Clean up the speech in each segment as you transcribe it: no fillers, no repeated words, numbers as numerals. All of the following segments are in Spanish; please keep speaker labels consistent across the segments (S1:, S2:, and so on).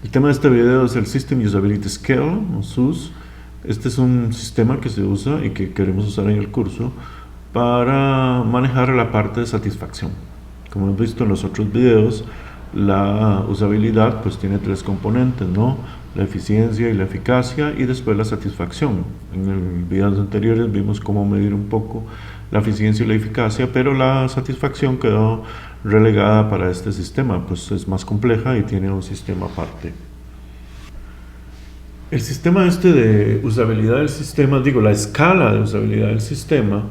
S1: El tema de este video es el System Usability Scale, o SUS. Este es un sistema que se usa y que queremos usar en el curso para manejar la parte de satisfacción. Como hemos visto en los otros videos, la usabilidad pues tiene tres componentes, ¿no? La eficiencia y la eficacia, y después la satisfacción. En el videos anteriores vimos cómo medir un poco la eficiencia y la eficacia, pero la satisfacción quedó relegada para este sistema, pues es más compleja y tiene un sistema aparte. El sistema este de usabilidad del sistema, digo, la escala de usabilidad del sistema,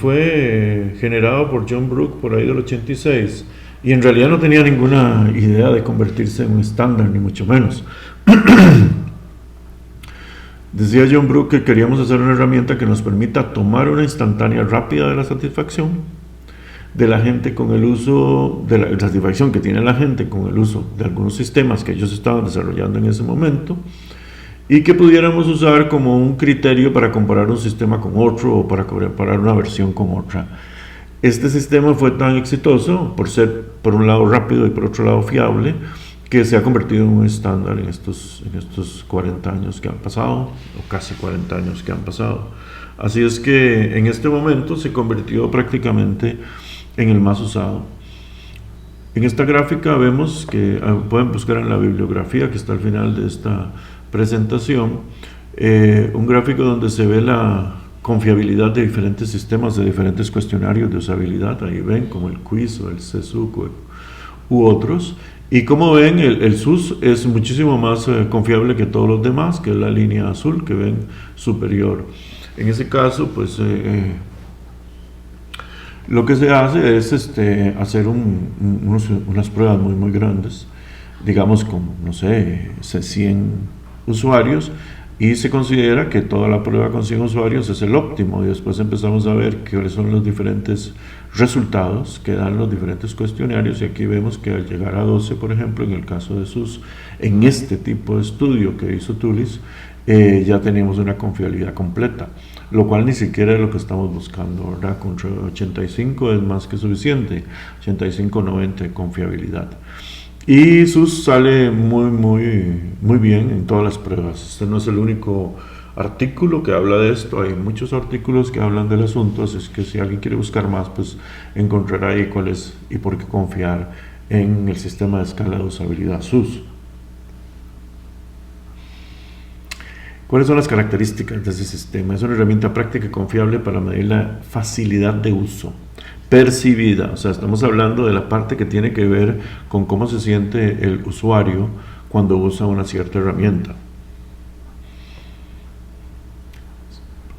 S1: fue generado por John Brook por ahí del 86, y en realidad no tenía ninguna idea de convertirse en un estándar, ni mucho menos. Decía John Brook que queríamos hacer una herramienta que nos permita tomar una instantánea rápida de la satisfacción de la gente con el uso, de la satisfacción que tiene la gente con el uso de algunos sistemas que ellos estaban desarrollando en ese momento, y que pudiéramos usar como un criterio para comparar un sistema con otro o para comparar una versión con otra. Este sistema fue tan exitoso por ser, por un lado, rápido y por otro lado, fiable, que se ha convertido en un estándar en estos 40 años que han pasado, o casi 40 años que han pasado. Así es que en este momento se convirtió prácticamente en el más usado. En esta gráfica vemos que pueden buscar en la bibliografía que está al final de esta presentación, un gráfico donde se ve la confiabilidad de diferentes sistemas, de diferentes cuestionarios de usabilidad. Ahí ven como el quiz o el CSUC u otros. Y como ven, el SUS es muchísimo más confiable que todos los demás, que es la línea azul que ven superior. En ese caso, pues lo que se hace es hacer unas pruebas muy grandes, digamos con, no sé, 100 usuarios, y se considera que toda la prueba con 100 usuarios es el óptimo, y después empezamos a ver cuáles son los diferentes resultados que dan los diferentes cuestionarios, y aquí vemos que al llegar a 12, por ejemplo, en el caso de SUS, en este tipo de estudio que hizo Tulis, ya tenemos una confiabilidad completa, lo cual ni siquiera es lo que estamos buscando, ¿verdad? Con 85 es más que suficiente, 85-90 de confiabilidad. Y SUS sale muy bien en todas las pruebas. Este no es el único artículo que habla de esto, hay muchos artículos que hablan del asunto, así es que si alguien quiere buscar más, pues encontrará ahí cuál es y por qué confiar en el sistema de escala de usabilidad SUS. ¿Cuáles son las características de ese sistema? Es una herramienta práctica y confiable para medir la facilidad de uso percibida, o sea, estamos hablando de la parte que tiene que ver con cómo se siente el usuario cuando usa una cierta herramienta.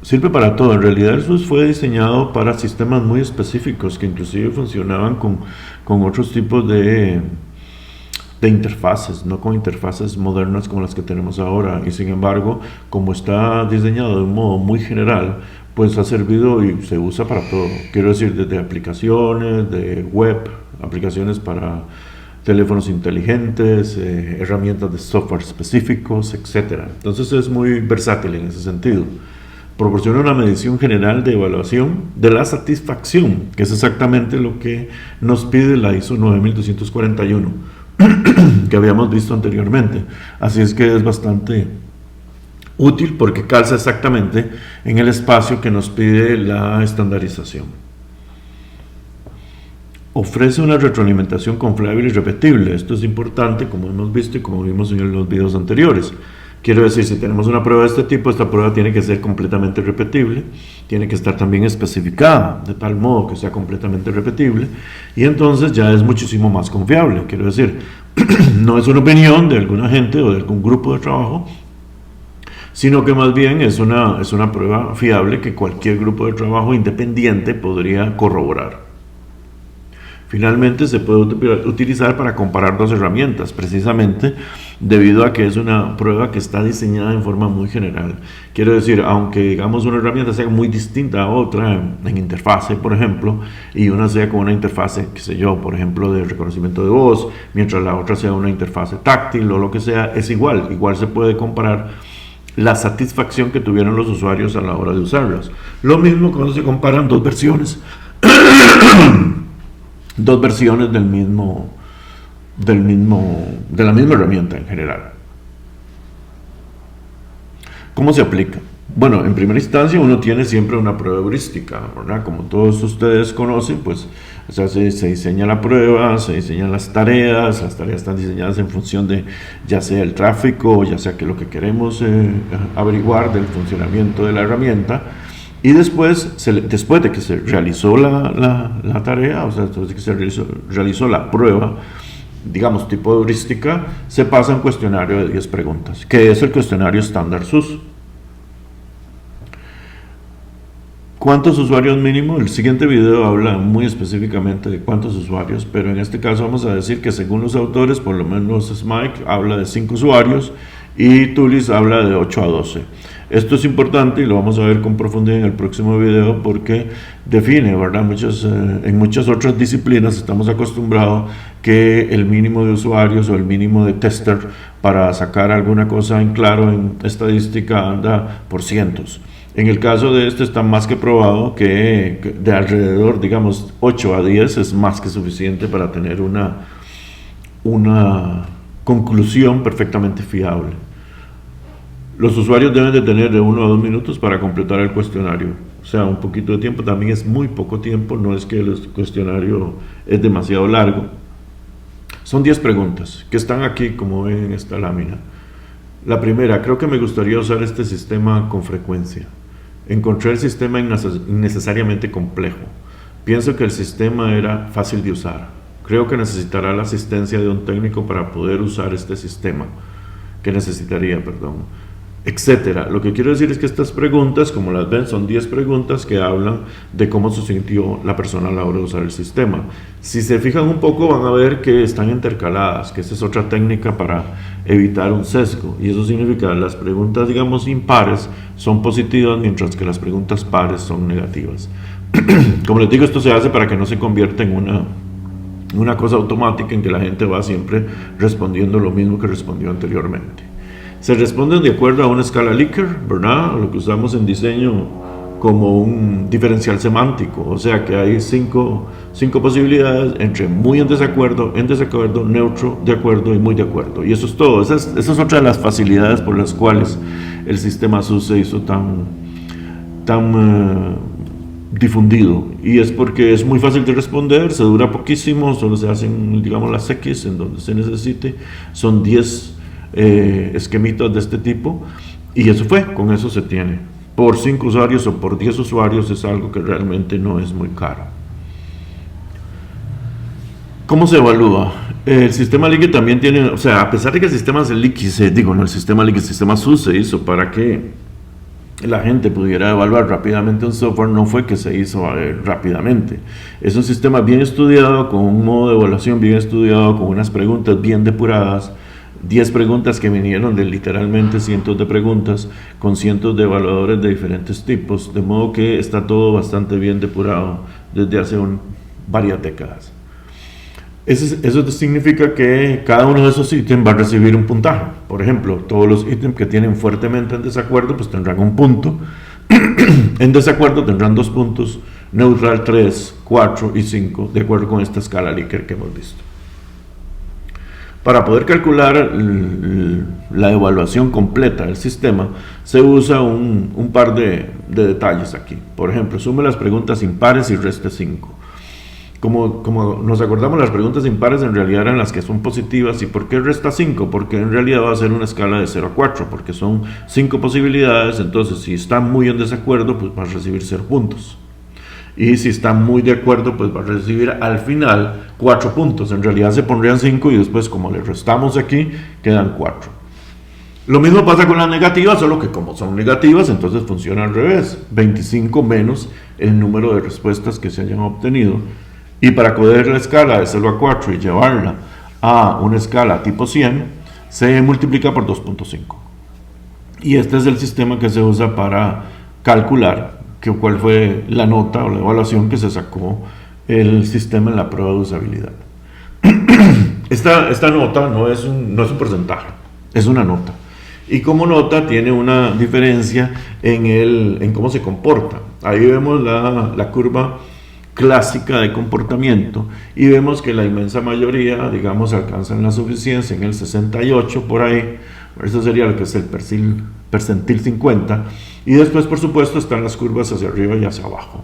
S1: Sirve para todo. En realidad el SUS fue diseñado para sistemas muy específicos que inclusive funcionaban con otros tipos de interfaces, no con interfaces modernas como las que tenemos ahora, y sin embargo, como está diseñado de un modo muy general, pues ha servido y se usa para todo. Quiero decir, desde aplicaciones de web, aplicaciones para teléfonos inteligentes, herramientas de software específicos, etc. Entonces es muy versátil en ese sentido. Proporciona una medición general de evaluación de la satisfacción, que es exactamente lo que nos pide la ISO 9241, que habíamos visto anteriormente. Así es que es bastante útil porque calza exactamente en el espacio que nos pide la estandarización. Ofrece una retroalimentación confiable y repetible. Esto es importante, como hemos visto y como vimos en los videos anteriores. Quiero decir, si tenemos una prueba de este tipo, esta prueba tiene que ser completamente repetible, tiene que estar también especificada de tal modo que sea completamente repetible, y entonces ya es muchísimo más confiable. Quiero decir, no es una opinión de alguna gente o de algún grupo de trabajo, sino que más bien es una prueba fiable que cualquier grupo de trabajo independiente podría corroborar. Finalmente, se puede utilizar para comparar dos herramientas, precisamente debido a que es una prueba que está diseñada en forma muy general. Quiero decir, aunque digamos una herramienta sea muy distinta a otra en interfase, por ejemplo, y una sea con una interfase, qué sé yo, por ejemplo, de reconocimiento de voz, mientras la otra sea una interfase táctil o lo que sea, es igual se puede comparar la satisfacción que tuvieron los usuarios a la hora de usarlas. Lo mismo cuando se comparan dos versiones del mismo de la misma herramienta en general. ¿Cómo se aplica? Bueno, en primera instancia uno tiene siempre una prueba heurística, ¿verdad? Como todos ustedes conocen, pues o sea, se diseña la prueba, se diseñan las tareas están diseñadas en función de ya sea el tráfico, ya sea que lo que queremos averiguar del funcionamiento de la herramienta, y después de que se realizó la tarea, o sea, después de que se realizó la prueba, digamos tipo heurística, se pasa un cuestionario de 10 preguntas, que es el cuestionario estándar SUS. ¿Cuántos usuarios mínimo? El siguiente video habla muy específicamente de cuántos usuarios, pero en este caso vamos a decir que según los autores, por lo menos Smike habla de 5 usuarios y Tullis habla de 8 a 12. Esto es importante y lo vamos a ver con profundidad en el próximo video porque define, ¿verdad? En muchas otras disciplinas estamos acostumbrados que el mínimo de usuarios o el mínimo de tester para sacar alguna cosa en claro en estadística anda por cientos. En el caso de este está más que probado que de alrededor, digamos, 8 a 10 es más que suficiente para tener una conclusión perfectamente fiable. Los usuarios deben de tener de 1 a 2 minutos para completar el cuestionario. O sea, un poquito de tiempo, también es muy poco tiempo, no es que el cuestionario es demasiado largo. Son 10 preguntas que están aquí, como ven en esta lámina. La primera, creo que me gustaría usar este sistema con frecuencia. Encontré el sistema innecesariamente complejo. Pienso que el sistema era fácil de usar. Creo que necesitará la asistencia de un técnico para poder usar este sistema. Etcétera. Lo que quiero decir es que estas preguntas, como las ven, son 10 preguntas que hablan de cómo se sintió la persona a la hora de usar el sistema. Si se fijan un poco van a ver que están intercaladas, que esa es otra técnica para evitar un sesgo, y eso significa que las preguntas, digamos, impares son positivas, mientras que las preguntas pares son negativas. Como les digo, esto se hace para que no se convierta en una cosa automática en que la gente va siempre respondiendo lo mismo que respondió anteriormente. Se responden de acuerdo a una escala Likert, ¿verdad? Lo que usamos en diseño como un diferencial semántico, o sea que hay cinco posibilidades entre muy en desacuerdo, neutro, de acuerdo y muy de acuerdo. Y eso es todo. Esa es otra de las facilidades por las cuales el sistema SUS se hizo tan difundido, y es porque es muy fácil de responder, se dura poquísimo, solo se hacen, digamos, las X en donde se necesite, son 10 esquemitas de este tipo, y eso con eso se tiene. Por 5 usuarios o por 10 usuarios es algo que realmente no es muy caro. ¿Cómo se evalúa? El sistema Likert también tiene, o sea, a pesar de que el sistema el sistema SUS se hizo para que la gente pudiera evaluar rápidamente un software, no fue que se hizo rápidamente. Es un sistema bien estudiado, con un modo de evaluación bien estudiado, con unas preguntas bien depuradas, 10 preguntas que vinieron de literalmente cientos de preguntas, con cientos de evaluadores de diferentes tipos, de modo que está todo bastante bien depurado desde hace varias décadas. Eso significa que cada uno de esos ítems va a recibir un puntaje. Por ejemplo, todos los ítems que tienen fuertemente en desacuerdo pues tendrán un punto, en desacuerdo tendrán 2 puntos, neutral 3, 4 y 5, de acuerdo con esta escala Likert que hemos visto. Para poder calcular la evaluación completa del sistema, se usa un par de detalles aquí. Por ejemplo, sume las preguntas impares y reste 5. Como nos acordamos, las preguntas impares en realidad eran las que son positivas. ¿Y por qué resta 5? Porque en realidad va a ser una escala de 0 a 4, porque son 5 posibilidades. Entonces, si está muy en desacuerdo, pues va a recibir 0 puntos. Y si está muy de acuerdo, pues va a recibir al final 4 puntos. En realidad se pondrían 5 y después, como le restamos aquí, quedan 4. Lo mismo pasa con las negativas, solo que como son negativas, entonces funciona al revés. 25 menos el número de respuestas que se hayan obtenido. Y para coger la escala de 0 a 4 y llevarla a una escala tipo 100, se multiplica por 2.5. Y este es el sistema que se usa para calcular cuál fue la nota o la evaluación que se sacó el sistema en la prueba de usabilidad. Esta nota no es un porcentaje, es una nota. Y como nota tiene una diferencia en cómo se comporta. Ahí vemos la curva clásica de comportamiento y vemos que la inmensa mayoría, digamos, alcanzan la suficiencia en el 68 por ahí. Eso sería lo que es el percentil 50, y después por supuesto están las curvas hacia arriba y hacia abajo.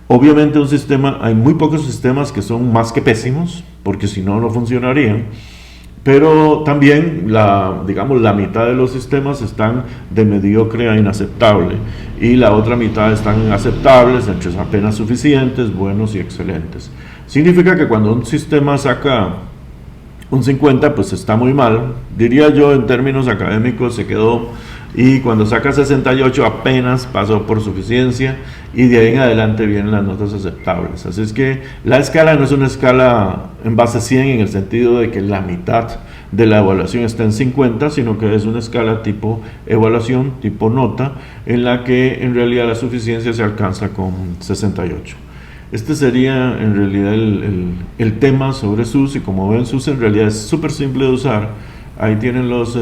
S1: Obviamente un sistema, hay muy pocos sistemas que son más que pésimos, porque si no, no funcionarían. Pero también digamos, la mitad de los sistemas están de mediocre a inaceptable y la otra mitad están aceptables, entre apenas suficientes, buenos y excelentes. Significa que cuando un sistema saca un 50, pues está muy mal. Diría yo, en términos académicos, se quedó. Y cuando saca 68 apenas pasó por suficiencia, y de ahí en adelante vienen las notas aceptables. Así es que la escala no es una escala en base 100 en el sentido de que la mitad de la evaluación está en 50, sino que es una escala tipo evaluación, tipo nota, en la que en realidad la suficiencia se alcanza con 68. Este sería en realidad el tema sobre SUS, y como ven, SUS en realidad es súper simple de usar. Ahí tienen los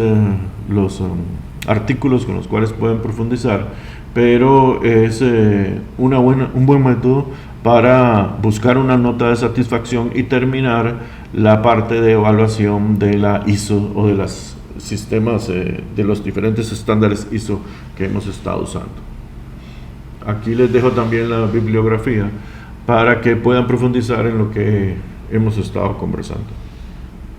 S1: artículos con los cuales pueden profundizar, pero es un buen método para buscar una nota de satisfacción y terminar la parte de evaluación de la ISO o de los sistemas de los diferentes estándares ISO que hemos estado usando. Aquí les dejo también la bibliografía para que puedan profundizar en lo que hemos estado conversando.